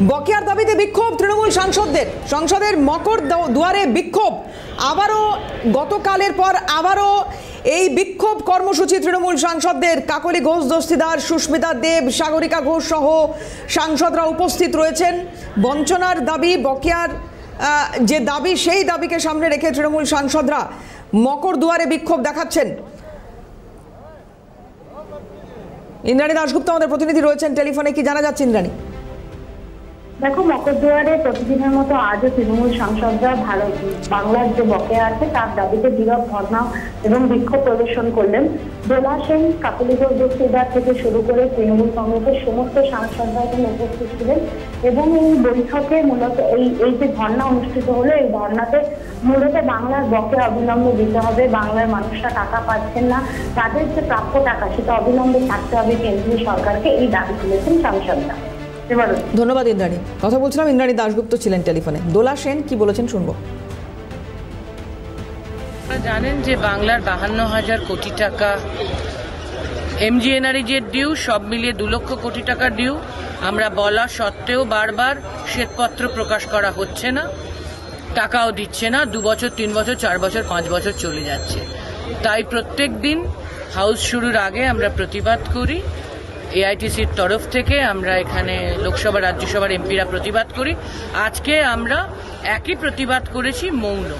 বকেয়ার দাবিতে বিক্ষোভ তৃণমূল সাংসদদের, সংসদের মকর দুয়ারে বিক্ষোভ। আবারও গতকালের পর আবারও এই বিক্ষোভ কর্মসূচি তৃণমূল সাংসদদের। কাকলি ঘোষ দস্তিদার, সুস্মিতা দেব, সাগরিকা ঘোষ সহ সাংসদরা উপস্থিত রয়েছেন। বঞ্চনার দাবি, বকেয়ার যে দাবি, সেই দাবিকে সামনে রেখে তৃণমূল সাংসদরা মকর দুয়ারে বিক্ষোভ দেখাচ্ছেন। ইন্দ্রাণী দাশগুপ্ত আমাদের প্রতিনিধি রয়েছেন টেলিফোনে, কি জানা যাচ্ছে ইন্দ্রাণী? দেখো, মকরদুয়ারে প্রতিদিনের মতো আজও তৃণমূল সাংসদরা বাংলার যে বকেয়া আছে তার দাবিতে বিরোধ ধর্ণা এবং বিক্ষোভ প্রদর্শন করলেন। দোলা সেন, কাকলি ঘোষ দস্তিদার থেকে শুরু করে তৃণমূল কংগ্রেসের সমস্ত সাংসদরা এখানে উপস্থিত ছিলেন এবং এই বৈঠকে মূলত এই যে ধর্ণা অনুষ্ঠিত হলো, এই ধর্ণাতে মূলত বাংলার বকেয়া অবিলম্বে দিতে হবে। বাংলার মানুষরা টাকা পাচ্ছেন না, তাদের যে প্রাপ্য টাকা সেটা অবিলম্বে থাকতে হবে কেন্দ্রীয় সরকারকে, এই দাবি তুলেছেন সাংসদরা। ধন্যবাদ ইন্দ্রাণী। কথা বলছিলাম, ইন্দ্রাণী দাশগুপ্ত ছিলেন টেলিফোনে। দোলা সেন কি বলেছেন শুনবো। জানেন যে বাংলার 52,000 কোটি টাকা এমজিএনআরইজের ডিউ, সব মিলিয়ে 2 লক্ষ কোটি টাকার ডিউ। আমরা বলা সত্ত্বেও বারবার শ্বেতপত্র প্রকাশ করা হচ্ছে না, টাকাও দিচ্ছে না। 2 বছর, 3 বছর, 4 বছর, 5 বছর চলে যাচ্ছে। তাই প্রত্যেক দিন হাউস শুরুর আগে আমরা প্রতিবাদ করি। এআইটিসির তরফ থেকে আমরা এখানে লোকসভা, রাজ্যসভার এমপিরা প্রতিবাদ করি। আজকে আমরা একই প্রতিবাদ করেছি, মৌন।